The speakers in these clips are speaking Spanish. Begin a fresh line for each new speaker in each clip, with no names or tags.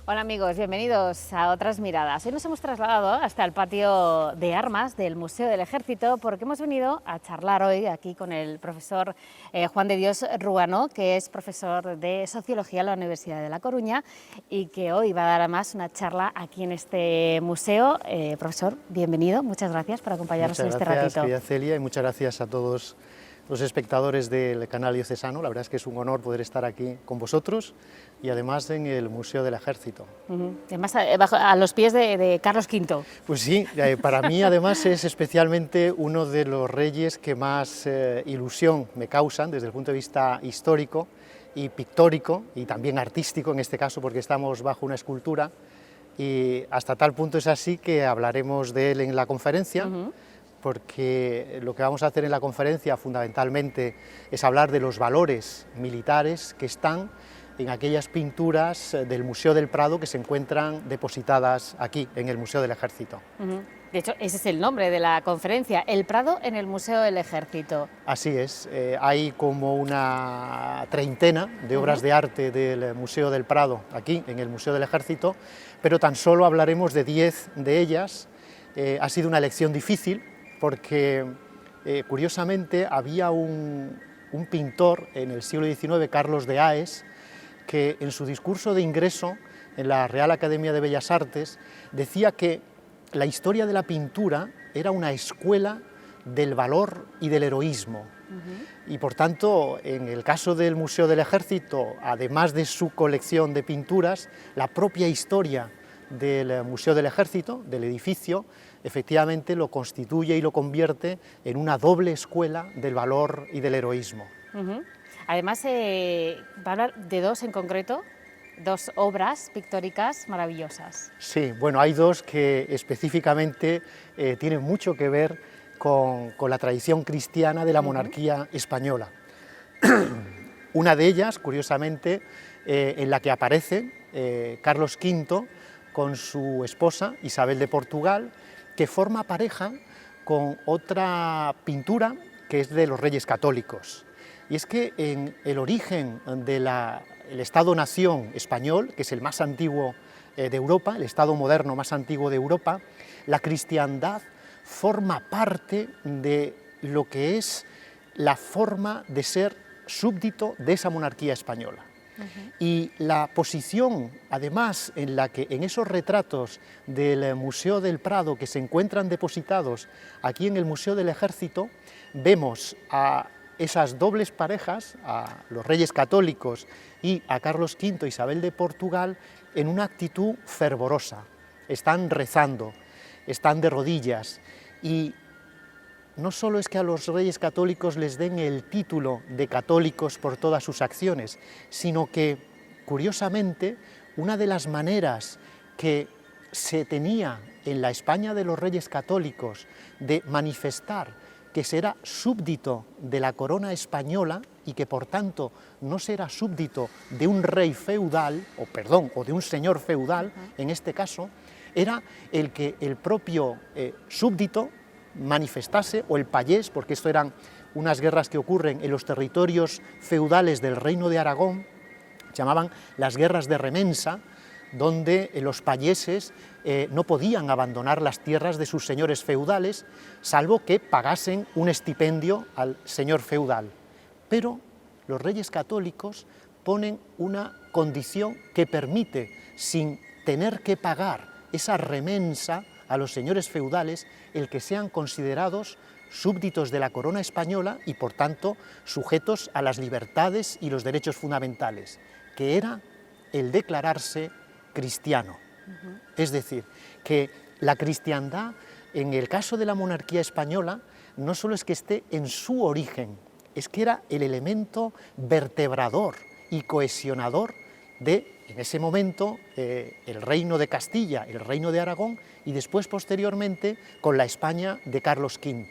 Hola amigos, bienvenidos a Otras Miradas. Hoy nos hemos trasladado hasta el patio de armas del Museo del Ejército porque hemos venido a charlar hoy aquí con el profesor Juan de Dios Ruano, que es profesor de Sociología en la Universidad de La Coruña y que hoy va a dar además una charla aquí en este museo. Profesor, bienvenido, muchas gracias por acompañarnos en este ratito.
Muchas gracias, querida Celia, y muchas gracias a todos los espectadores del canal diocesano. La verdad es que es un honor poder estar aquí con vosotros y además en el Museo del Ejército.
Además, a los pies de Carlos V.
Pues sí, para mí además es especialmente uno de los reyes que más ilusión me causan desde el punto de vista histórico y pictórico y también artístico en este caso, porque estamos bajo una escultura, y hasta tal punto es así que hablaremos de él en la conferencia. Porque lo que vamos a hacer en la conferencia fundamentalmente es hablar de los valores militares que están en aquellas pinturas del Museo del Prado que se encuentran depositadas aquí, en el Museo del Ejército.
De hecho, ese es el nombre de la conferencia, El Prado en el Museo del Ejército.
Así es, hay como una treintena de obras de arte del Museo del Prado, aquí, en el Museo del Ejército, pero tan solo hablaremos de 10 de ellas. Ha sido una elección difícil, porque curiosamente había un pintor en el siglo XIX, Carlos de Haes, que en su discurso de ingreso en la Real Academia de Bellas Artes decía que la historia de la pintura era una escuela del valor y del heroísmo. Y por tanto, en el caso del Museo del Ejército, además de su colección de pinturas, la propia historia del Museo del Ejército, del edificio, efectivamente lo constituye y lo convierte en una doble escuela del valor y del heroísmo.
Además, va a hablar de dos en concreto, dos obras pictóricas maravillosas.
Sí, bueno, hay dos que específicamente tienen mucho que ver con la tradición cristiana de la monarquía española. Una de ellas, curiosamente, en la que aparece Carlos V con su esposa Isabel de Portugal, que forma pareja con otra pintura que es de los Reyes Católicos. Y es que en el origen del Estado-nación español, que es el más antiguo de Europa, el Estado moderno más antiguo de Europa, la cristiandad forma parte de lo que es la forma de ser súbdito de esa monarquía española. Y la posición, además, en la que en esos retratos del Museo del Prado que se encuentran depositados aquí en el Museo del Ejército, vemos a esas dobles parejas, a los Reyes Católicos y a Carlos V, Isabel de Portugal, en una actitud fervorosa. Están rezando, están de rodillas, y no solo es que a los Reyes Católicos les den el título de católicos por todas sus acciones, sino que, curiosamente, una de las maneras que se tenía en la España de los Reyes Católicos de manifestar que se era súbdito de la corona española y que por tanto no se era súbdito de un rey feudal, o de un señor feudal, en este caso, era el que el propio súbdito manifestase, o el payés, porque esto eran unas guerras que ocurren en los territorios feudales del Reino de Aragón, llamaban las guerras de remensa, donde los payeses no podían abandonar las tierras de sus señores feudales, salvo que pagasen un estipendio al señor feudal. Pero los Reyes Católicos ponen una condición que permite, sin tener que pagar esa remensa a los señores feudales, el que sean considerados súbditos de la corona española y, por tanto, sujetos a las libertades y los derechos fundamentales, que era el declararse cristiano. Es decir, que la cristiandad, en el caso de la monarquía española, no solo es que esté en su origen, es que era el elemento vertebrador y cohesionador de, en ese momento, el reino de Castilla, el reino de Aragón, y después, posteriormente, con la España de Carlos V.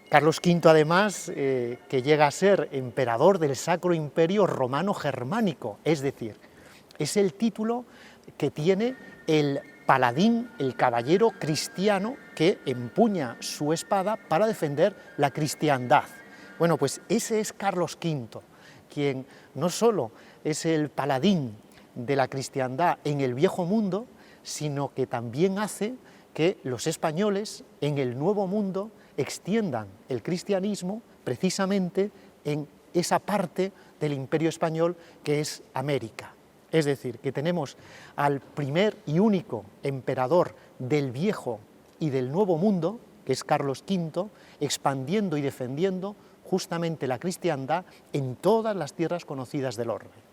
Carlos V, además, que llega a ser emperador del Sacro Imperio Romano Germánico, es decir, es el título que tiene el paladín, el caballero cristiano que empuña su espada para defender la cristiandad. Bueno, pues ese es Carlos V, quien no solo es el paladín de la cristiandad en el viejo mundo, sino que también hace que los españoles en el nuevo mundo extiendan el cristianismo precisamente en esa parte del imperio español que es América. Es decir, que tenemos al primer y único emperador del viejo y del nuevo mundo, que es Carlos V, expandiendo y defendiendo justamente la cristiandad en todas las tierras conocidas del orbe.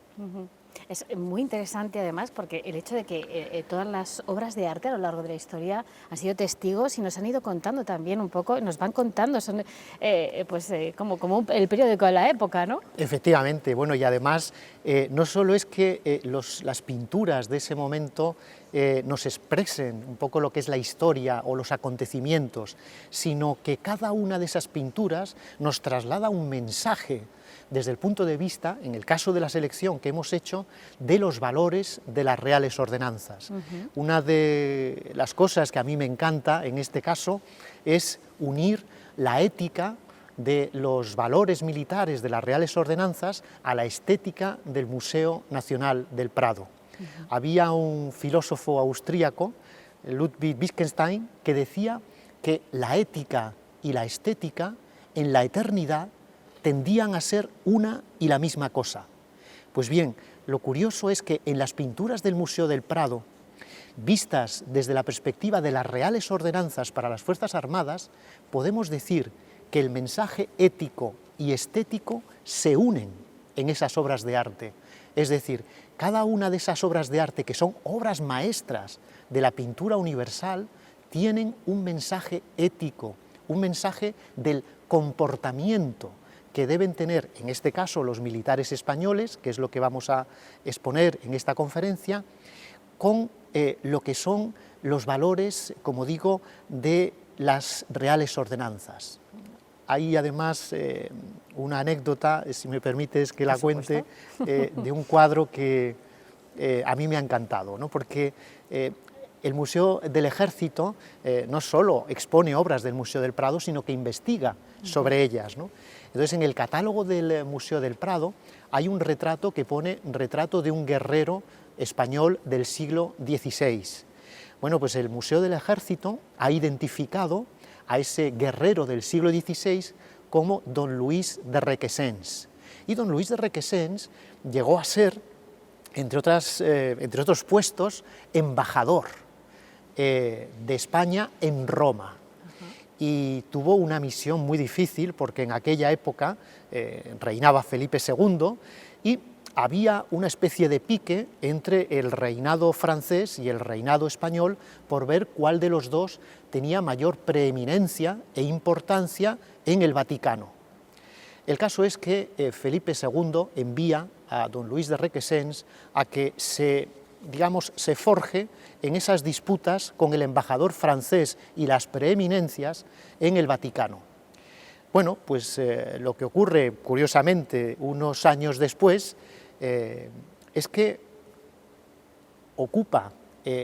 Es muy interesante además porque el hecho de que todas las obras de arte a lo largo de la historia han sido testigos y nos han ido contando también un poco, nos van contando, son como el periódico de la época, ¿no?
Efectivamente, bueno, y además no solo es que las pinturas de ese momento nos expresen un poco lo que es la historia o los acontecimientos, sino que cada una de esas pinturas nos traslada un mensaje desde el punto de vista, en el caso de la selección que hemos hecho, de los valores de las reales ordenanzas. Una de las cosas que a mí me encanta en este caso es unir la ética de los valores militares de las reales ordenanzas a la estética del Museo Nacional del Prado. Había un filósofo austríaco, Ludwig Wittgenstein, que decía que la ética y la estética en la eternidad tendían a ser una y la misma cosa. Pues bien, lo curioso es que en las pinturas del Museo del Prado, vistas desde la perspectiva de las reales ordenanzas para las Fuerzas Armadas, podemos decir que el mensaje ético y estético se unen en esas obras de arte. Es decir, cada una de esas obras de arte, que son obras maestras de la pintura universal, tienen un mensaje ético, un mensaje del comportamiento que deben tener, en este caso, los militares españoles, que es lo que vamos a exponer en esta conferencia, con lo que son los valores, como digo, de las reales ordenanzas. Hay además una anécdota, si me permites que la cuente, de un cuadro que a mí me ha encantado, ¿no? Porque el Museo del Ejército no solo expone obras del Museo del Prado, sino que investiga sobre ellas, ¿no? Entonces, en el catálogo del Museo del Prado hay un retrato que pone retrato de un guerrero español del siglo XVI. Bueno, pues el Museo del Ejército ha identificado a ese guerrero del siglo XVI como don Luis de Requesens. Y don Luis de Requesens llegó a ser, entre otros puestos, embajador de España en Roma. Y tuvo una misión muy difícil porque en aquella época reinaba Felipe II y había una especie de pique entre el reinado francés y el reinado español por ver cuál de los dos tenía mayor preeminencia e importancia en el Vaticano. El caso es que Felipe II envía a don Luis de Requesens a que se forje en esas disputas con el embajador francés y las preeminencias en el Vaticano. Bueno, pues lo que ocurre, curiosamente, unos años después, es que ocupa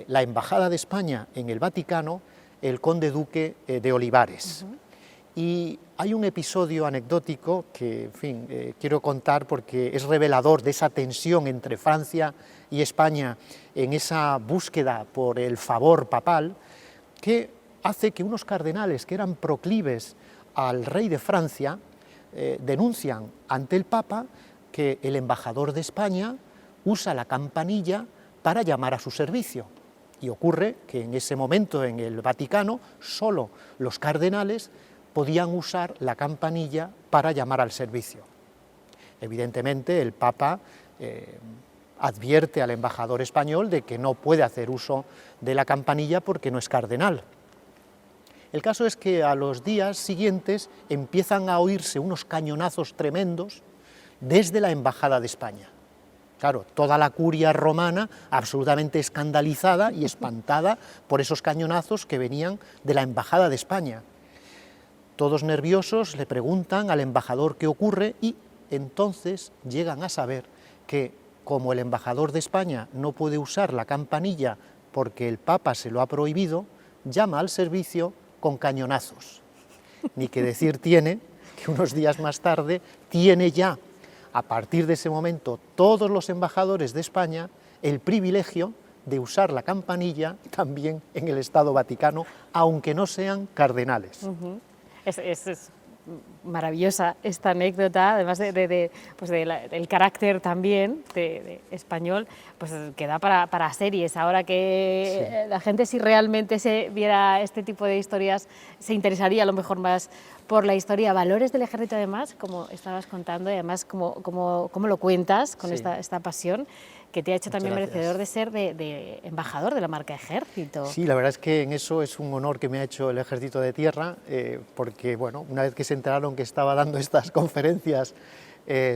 la Embajada de España en el Vaticano el conde duque de Olivares. Y hay un episodio anecdótico que, en fin, quiero contar porque es revelador de esa tensión entre Francia y España en esa búsqueda por el favor papal, que hace que unos cardenales que eran proclives al rey de Francia denuncian ante el Papa que el embajador de España usa la campanilla para llamar a su servicio. Y ocurre que en ese momento en el Vaticano solo los cardenales podían usar la campanilla para llamar al servicio. Evidentemente el Papa advierte al embajador español de que no puede hacer uso de la campanilla porque no es cardenal. El caso es que a los días siguientes empiezan a oírse unos cañonazos tremendos desde la Embajada de España. Claro, toda la curia romana absolutamente escandalizada y espantada por esos cañonazos que venían de la Embajada de España. Todos nerviosos le preguntan al embajador qué ocurre y entonces llegan a saber que, como el embajador de España no puede usar la campanilla porque el Papa se lo ha prohibido, llama al servicio con cañonazos. Ni que decir tiene que unos días más tarde tiene ya, a partir de ese momento, todos los embajadores de España el privilegio de usar la campanilla también en el Estado Vaticano, aunque no sean cardenales.
Es maravillosa esta anécdota, además pues del carácter también de español, pues que da para series. Ahora que la gente, si realmente se viera este tipo de historias, se interesaría a lo mejor más por la historia. Valores del ejército, además, como estabas contando, y además como lo cuentas con esta pasión, que te ha hecho también merecedor de ser de embajador de la marca Ejército.
Sí, la verdad es que en eso es un honor que me ha hecho el Ejército de Tierra, porque bueno, una vez que se enteraron que estaba dando estas conferencias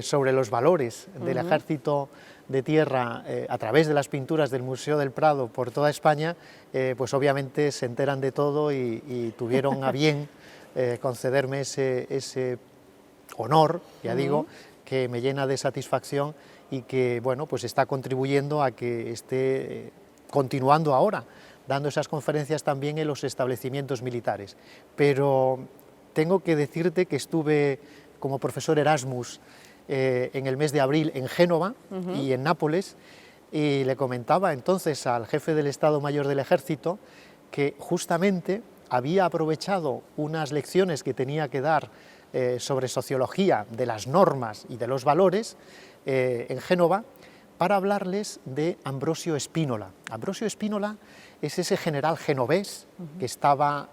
sobre los valores del Ejército de Tierra a través de las pinturas del Museo del Prado por toda España, pues obviamente se enteran de todo y tuvieron a bien concederme ese honor, ya digo, que me llena de satisfacción y que bueno, pues está contribuyendo a que esté continuando ahora, dando esas conferencias también en los establecimientos militares. Pero tengo que decirte que estuve como profesor Erasmus en el mes de abril en Génova y en Nápoles, y le comentaba entonces al jefe del Estado Mayor del Ejército que justamente había aprovechado unas lecciones que tenía que dar sobre sociología de las normas y de los valores en Génova, para hablarles de Ambrosio Spínola. Ambrosio Spínola es ese general genovés que estaba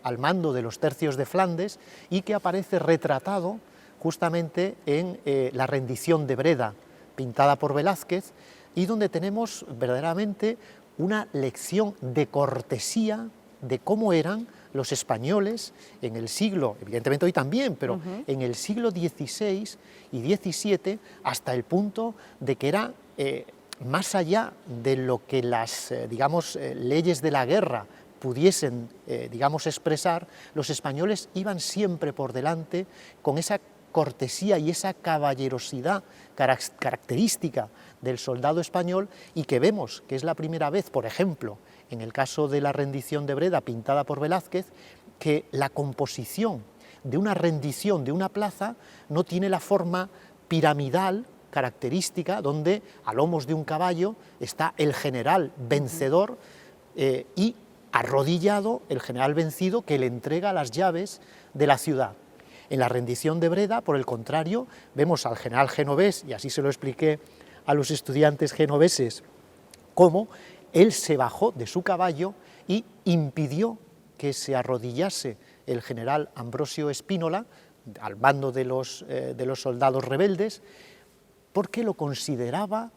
al mando de los tercios de Flandes y que aparece retratado justamente en la rendición de Breda, pintada por Velázquez, y donde tenemos verdaderamente una lección de cortesía de cómo eran los españoles en el siglo, evidentemente hoy también, pero en el siglo XVI y XVII, hasta el punto de que era más allá de lo que las, leyes de la guerra pudiesen, expresar, los españoles iban siempre por delante con esa cortesía y esa caballerosidad característica del soldado español, y que vemos que es la primera vez, por ejemplo, en el caso de la rendición de Breda pintada por Velázquez, que la composición de una rendición de una plaza no tiene la forma piramidal característica, donde a lomos de un caballo está el general vencedor y arrodillado el general vencido que le entrega las llaves de la ciudad. En la rendición de Breda, por el contrario, vemos al general genovés, y así se lo expliqué a los estudiantes genoveses, cómo él se bajó de su caballo y impidió que se arrodillase el general Ambrosio Spínola al mando de los soldados rebeldes, porque lo consideraba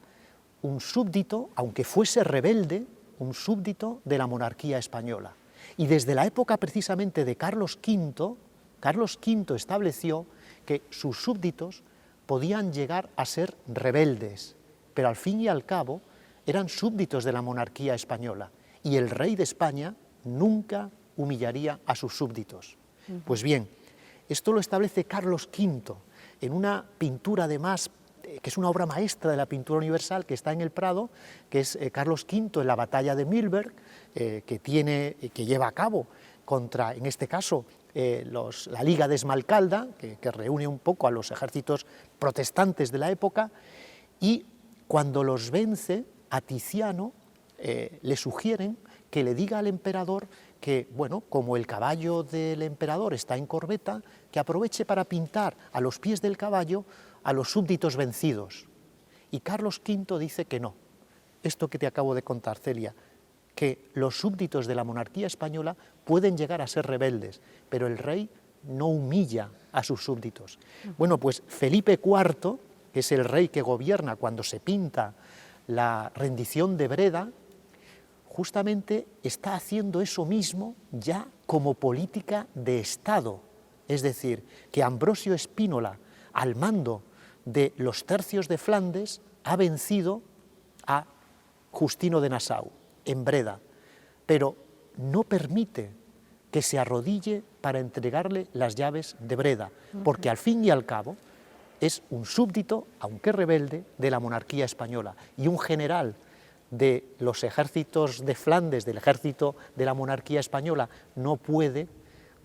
un súbdito, aunque fuese rebelde, un súbdito de la monarquía española. Y desde la época precisamente de Carlos V estableció que sus súbditos podían llegar a ser rebeldes, pero al fin y al cabo eran súbditos de la monarquía española, y el rey de España nunca humillaría a sus súbditos. Pues bien, esto lo establece Carlos V en una pintura, además, que es una obra maestra de la pintura universal, que está en el Prado, que es Carlos V en la batalla de Mühlberg, que lleva a cabo contra, en este caso, la Liga de Esmalcalda, que reúne un poco a los ejércitos protestantes de la época, y cuando los vence, a Tiziano le sugieren que le diga al emperador que, bueno, como el caballo del emperador está en corbeta, que aproveche para pintar a los pies del caballo a los súbditos vencidos. Y Carlos V dice que no. Esto que te acabo de contar, Celia, que los súbditos de la monarquía española pueden llegar a ser rebeldes, pero el rey no humilla a sus súbditos. Bueno, pues Felipe IV, que es el rey que gobierna cuando se pinta la rendición de Breda, justamente está haciendo eso mismo ya como política de Estado. Es decir, que Ambrosio Spínola, al mando de los tercios de Flandes, ha vencido a Justino de Nassau en Breda, pero no permite que se arrodille para entregarle las llaves de Breda, porque al fin y al cabo es un súbdito, aunque rebelde, de la monarquía española, y un general de los ejércitos de Flandes, del ejército de la monarquía española, no puede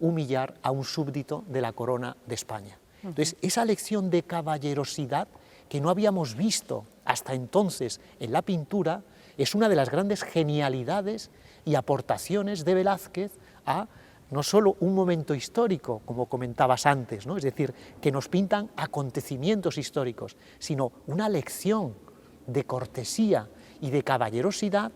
humillar a un súbdito de la corona de España. Entonces, esa lección de caballerosidad que no habíamos visto hasta entonces en la pintura, es una de las grandes genialidades y aportaciones de Velázquez a no solo un momento histórico, como comentabas antes, ¿no? Es decir, que nos pintan acontecimientos históricos, sino una lección de cortesía y de caballerosidad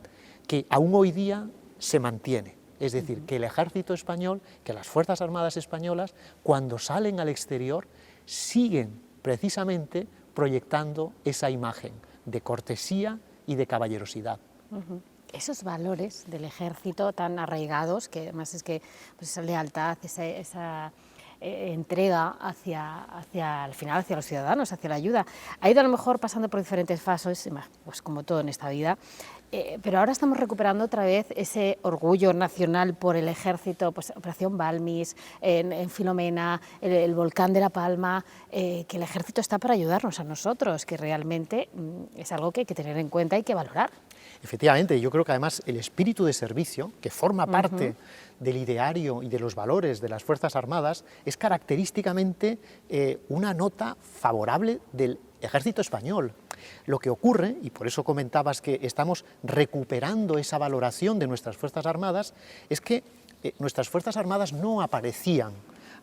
que aún hoy día se mantiene. Es decir, que el ejército español, que las Fuerzas Armadas españolas, cuando salen al exterior, siguen precisamente proyectando esa imagen de cortesía y de caballerosidad.
Esos valores del ejército tan arraigados, que además es que pues esa lealtad, esa entrega hacia al final hacia los ciudadanos, hacia la ayuda, ha ido a lo mejor pasando por diferentes fases, pues como todo en esta vida, pero ahora estamos recuperando otra vez ese orgullo nacional por el ejército, pues Operación Balmis, en Filomena, el volcán de La Palma, que el ejército está para ayudarnos a nosotros, que realmente es algo que hay que tener en cuenta y que valorar.
Efectivamente, yo creo que además el espíritu de servicio, que forma parte del ideario y de los valores de las Fuerzas Armadas, es característicamente una nota favorable del ejército español. Lo que ocurre, y por eso comentabas que estamos recuperando esa valoración de nuestras Fuerzas Armadas, es que nuestras Fuerzas Armadas no aparecían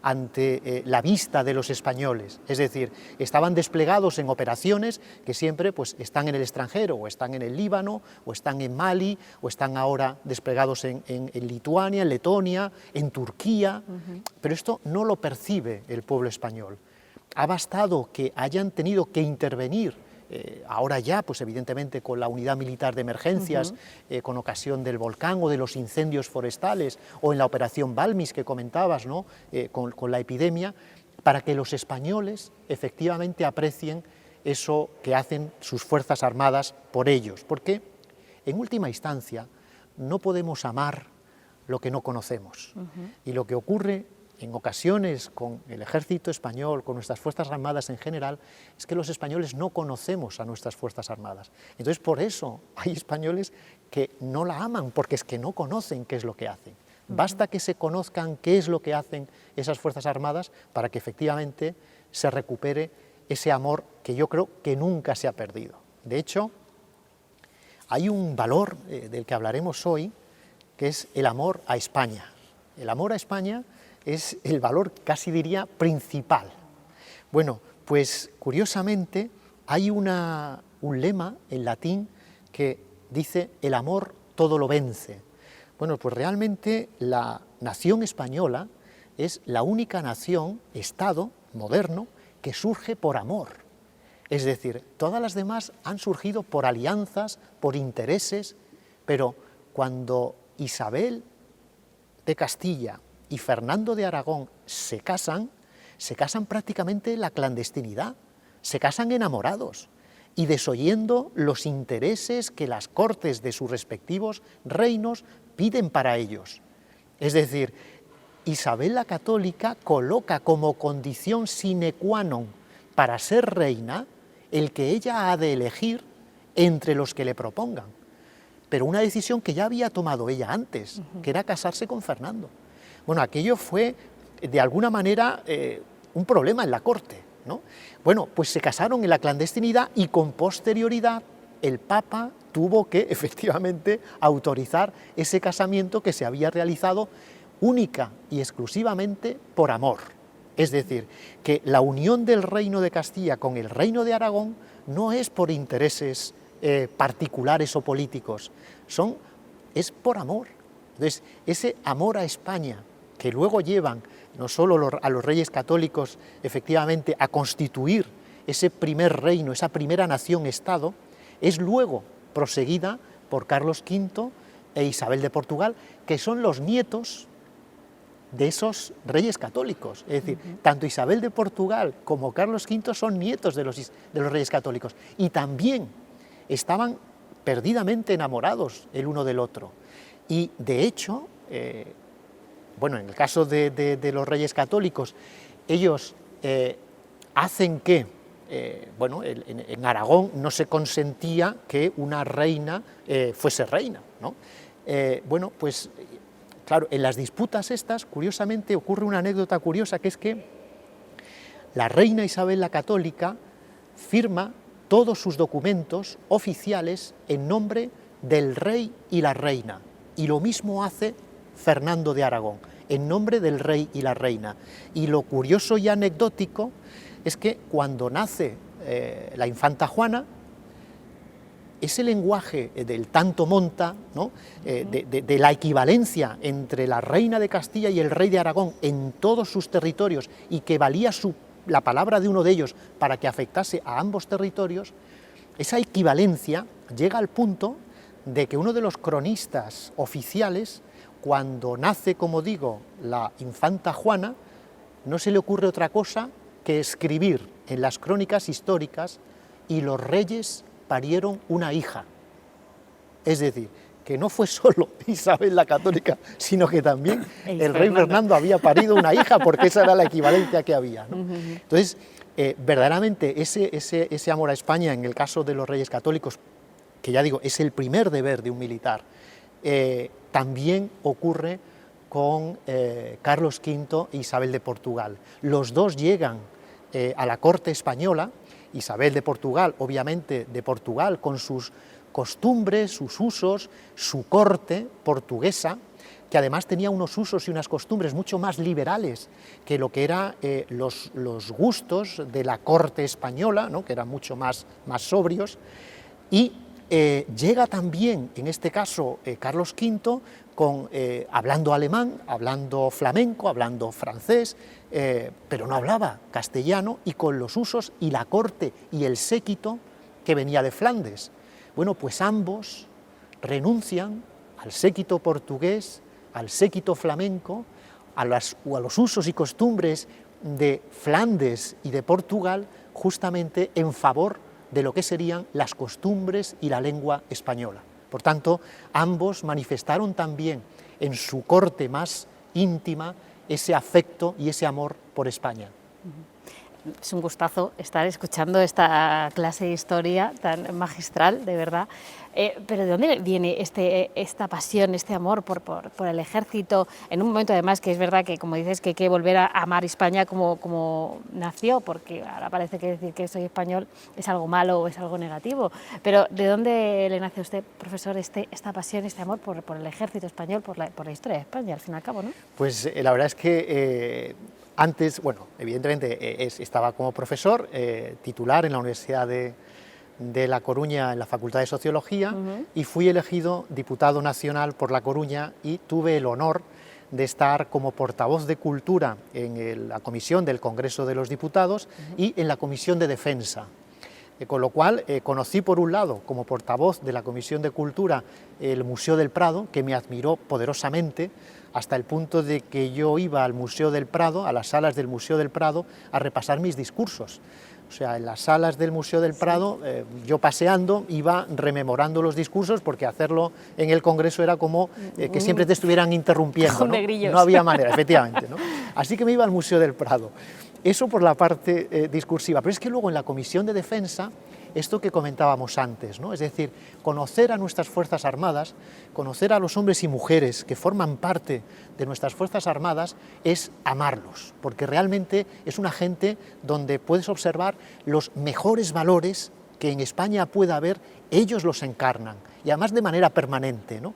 ante la vista de los españoles, es decir, estaban desplegados en operaciones que siempre pues, están en el extranjero, o están en el Líbano, o están en Mali, o están ahora desplegados en Lituania, en Letonia, en Turquía, pero esto no lo percibe el pueblo español. Ha bastado que hayan tenido que intervenir ahora ya, pues evidentemente con la unidad militar de emergencias, con ocasión del volcán o de los incendios forestales, o en la operación Balmis que comentabas, ¿no? Con la epidemia, para que los españoles efectivamente aprecien eso que hacen sus Fuerzas Armadas por ellos, porque en última instancia no podemos amar lo que no conocemos, y lo que ocurre en ocasiones con el ejército español, con nuestras Fuerzas Armadas en general, es que los españoles no conocemos a nuestras Fuerzas Armadas. Entonces, por eso hay españoles que no la aman, porque es que no conocen qué es lo que hacen. Basta que se conozcan qué es lo que hacen esas Fuerzas Armadas para que efectivamente se recupere ese amor que yo creo que nunca se ha perdido. De hecho, hay un valor del que hablaremos hoy, que es el amor a España. El amor a España es el valor, casi diría, principal. Bueno, pues curiosamente hay un lema en latín que dice el amor todo lo vence. Bueno, pues realmente la nación española es la única nación, Estado moderno, que surge por amor. Es decir, todas las demás han surgido por alianzas, por intereses, pero cuando Isabel de Castilla y Fernando de Aragón se casan prácticamente en la clandestinidad, se casan enamorados y desoyendo los intereses que las cortes de sus respectivos reinos piden para ellos. Es decir, Isabel la Católica coloca como condición sine qua non para ser reina el que ella ha de elegir entre los que le propongan, pero una decisión que ya había tomado ella antes, que era casarse con Fernando. Bueno, aquello fue, de alguna manera, un problema en la corte, ¿no? Bueno, pues se casaron en la clandestinidad y con posterioridad el Papa tuvo que, efectivamente, autorizar ese casamiento que se había realizado única y exclusivamente por amor. Es decir, que la unión del Reino de Castilla con el Reino de Aragón no es por intereses particulares o políticos, es por amor. Entonces, ese amor a España, que luego llevan no solo a los reyes católicos efectivamente a constituir ese primer reino, esa primera nación-estado, es luego proseguida por Carlos V e Isabel de Portugal, que son los nietos de esos reyes católicos. Es decir, tanto Isabel de Portugal como Carlos V son nietos de los reyes católicos y también estaban perdidamente enamorados el uno del otro. Y de hecho, bueno, en el caso de los reyes católicos, ellos hacen que, bueno, en Aragón no se consentía que una reina fuese reina, ¿no? Bueno, pues claro, en las disputas estas, curiosamente, ocurre una anécdota curiosa, que es que la reina Isabel la Católica firma todos sus documentos oficiales en nombre del rey y la reina. Y lo mismo hace Fernando de Aragón, en nombre del rey y la reina. Y lo curioso y anecdótico es que cuando nace la infanta Juana, ese lenguaje del tanto monta, ¿no? de la equivalencia entre la reina de Castilla y el rey de Aragón en todos sus territorios, y que valía la palabra de uno de ellos para que afectase a ambos territorios, esa equivalencia llega al punto de que uno de los cronistas oficiales, cuando nace, como digo, la infanta Juana, no se le ocurre otra cosa que escribir en las crónicas históricas: y los reyes parieron una hija. Es decir, que no fue solo Isabel la Católica, sino que también el rey Fernando había parido una hija, porque esa era la equivalencia que había, ¿no? Entonces, verdaderamente ese amor a España, en el caso de los reyes católicos, que ya digo, es el primer deber de un militar, también ocurre con Carlos V e Isabel de Portugal. Los dos llegan a la corte española. Isabel de Portugal, obviamente de Portugal, con sus costumbres, sus usos, su corte portuguesa, que además tenía unos usos y unas costumbres mucho más liberales que lo que eran los gustos de la corte española, ¿no? Que eran mucho más sobrios. Y llega también, en este caso, Carlos V, hablando alemán, hablando flamenco, hablando francés, pero no hablaba castellano, y con los usos y la corte y el séquito que venía de Flandes. Bueno, pues ambos renuncian al séquito portugués, al séquito flamenco, a los usos y costumbres de Flandes y de Portugal, justamente en favor de lo que serían las costumbres y la lengua española. Por tanto, ambos manifestaron también en su corte más íntima ese afecto y ese amor por España.
Es un gustazo estar escuchando esta clase de historia tan magistral, de verdad. Pero ¿de dónde viene esta pasión, este amor por el ejército? En un momento, además, que es verdad que, como dices, que hay que volver a amar España como nació, porque ahora parece que decir que soy español es algo malo o es algo negativo. Pero ¿de dónde le nace a usted, profesor, esta pasión, este amor por el ejército español, por la historia de España, al fin y al cabo, ¿no?
Pues la verdad es que antes, bueno, evidentemente estaba como profesor titular en la Universidad de La Coruña, en la Facultad de Sociología, y fui elegido diputado nacional por La Coruña, y tuve el honor de estar como portavoz de Cultura en la comisión del Congreso de los Diputados y en la Comisión de Defensa. Con lo cual conocí, por un lado, como portavoz de la Comisión de Cultura, el Museo del Prado, que me admiró poderosamente, hasta el punto de que yo iba al Museo del Prado, a las salas del Museo del Prado, a repasar mis discursos. O sea, en las salas del Museo del Prado, yo paseando, iba rememorando los discursos, porque hacerlo en el Congreso era como que siempre te estuvieran interrumpiendo, ¿no? No había manera, efectivamente, ¿no? Así que me iba al Museo del Prado. Eso por la parte discursiva, pero es que luego en la Comisión de Defensa, esto que comentábamos antes, ¿no? Es decir, conocer a nuestras Fuerzas Armadas, conocer a los hombres y mujeres que forman parte de nuestras Fuerzas Armadas, es amarlos, porque realmente es una gente donde puedes observar los mejores valores que en España pueda haber, ellos los encarnan, y además de manera permanente, ¿no?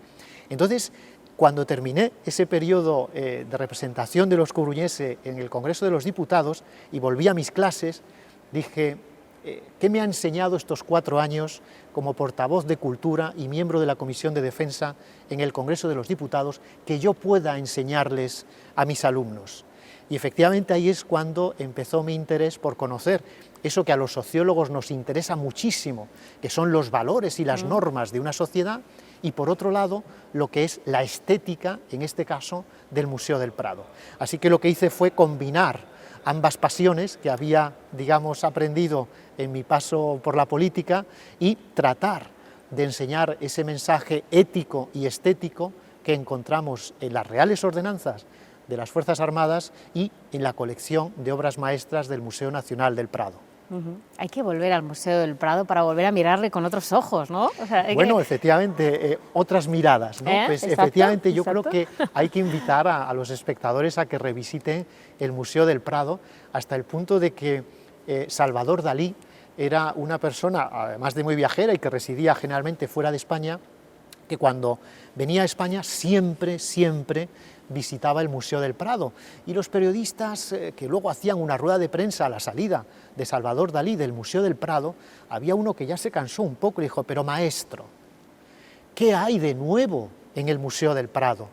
Entonces, cuando terminé ese periodo de representación de los coruñeses en el Congreso de los Diputados y volví a mis clases, dije: ¿qué me ha enseñado estos 4 años como portavoz de Cultura y miembro de la Comisión de Defensa en el Congreso de los Diputados que yo pueda enseñarles a mis alumnos? Y efectivamente ahí es cuando empezó mi interés por conocer eso que a los sociólogos nos interesa muchísimo, que son los valores y las normas de una sociedad, y por otro lado, lo que es la estética, en este caso, del Museo del Prado. Así que lo que hice fue combinar ambas pasiones que había, digamos, aprendido en mi paso por la política, y tratar de enseñar ese mensaje ético y estético que encontramos en las Reales Ordenanzas de las Fuerzas Armadas y en la colección de obras maestras del Museo Nacional del Prado.
Hay que volver al Museo del Prado para volver a mirarle con otros ojos, ¿no? O sea,
bueno, efectivamente, otras miradas, ¿no? Pues
exacto,
efectivamente yo
exacto.
creo que hay que invitar a los espectadores a que revisiten el Museo del Prado, hasta el punto de que Salvador Dalí era una persona, además de muy viajera y que residía generalmente fuera de España, que cuando venía a España siempre visitaba el Museo del Prado, y los periodistas que luego hacían una rueda de prensa a la salida de Salvador Dalí del Museo del Prado, había uno que ya se cansó un poco y dijo: pero maestro, ¿qué hay de nuevo en el Museo del Prado?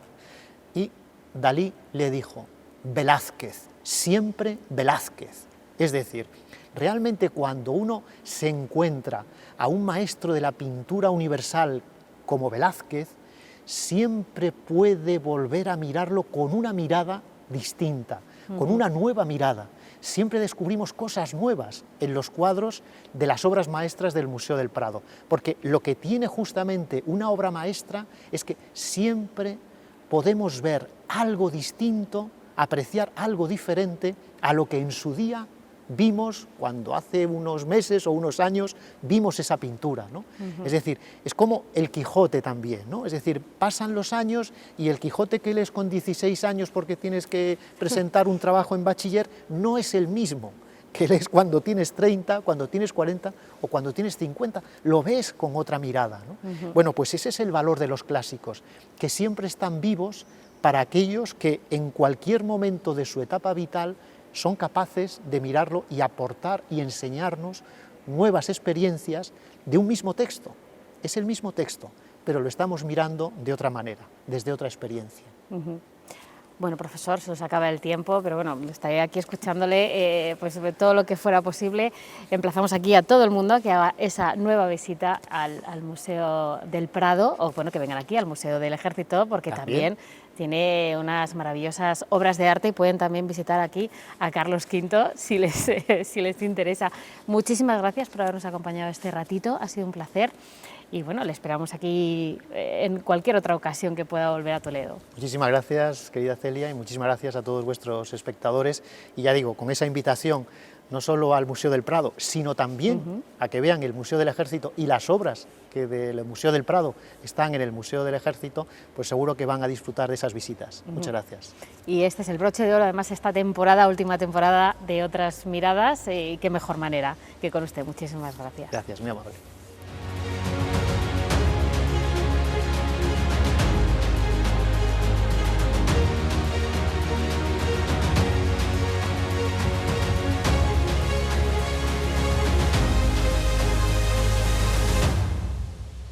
Y Dalí le dijo: Velázquez, siempre Velázquez. Es decir, realmente cuando uno se encuentra a un maestro de la pintura universal como Velázquez, siempre puede volver a mirarlo con una mirada distinta, con una nueva mirada. Siempre descubrimos cosas nuevas en los cuadros de las obras maestras del Museo del Prado, porque lo que tiene justamente una obra maestra es que siempre podemos ver algo distinto, apreciar algo diferente a lo que en su día vimos cuando hace unos meses o unos años vimos esa pintura, ¿no? Es decir, es como el Quijote también, ¿no? Es decir, pasan los años y el Quijote que lees con 16 años porque tienes que presentar un trabajo en bachiller no es el mismo que lees cuando tienes 30, cuando tienes 40 o cuando tienes 50, lo ves con otra mirada, ¿no? Bueno, pues ese es el valor de los clásicos, que siempre están vivos para aquellos que en cualquier momento de su etapa vital son capaces de mirarlo y aportar y enseñarnos nuevas experiencias de un mismo texto. Es el mismo texto, pero lo estamos mirando de otra manera, desde otra experiencia.
Bueno, profesor, se nos acaba el tiempo, pero bueno, estaré aquí escuchándole pues sobre todo lo que fuera posible. Emplazamos aquí a todo el mundo a que haga esa nueva visita al Museo del Prado, o bueno, que vengan aquí al Museo del Ejército, porque también tiene unas maravillosas obras de arte y pueden también visitar aquí a Carlos V si les interesa. Muchísimas gracias por habernos acompañado este ratito, ha sido un placer. Y bueno, le esperamos aquí en cualquier otra ocasión que pueda volver a Toledo.
Muchísimas gracias, querida Celia, y muchísimas gracias a todos vuestros espectadores. Y ya digo, con esa invitación, no solo al Museo del Prado, sino también a que vean el Museo del Ejército y las obras que del Museo del Prado están en el Museo del Ejército, pues seguro que van a disfrutar de esas visitas. Muchas gracias.
Y este es el broche de oro, además, esta temporada, última temporada de Otras Miradas, y qué mejor manera que con usted. Muchísimas gracias.
Gracias, muy amable.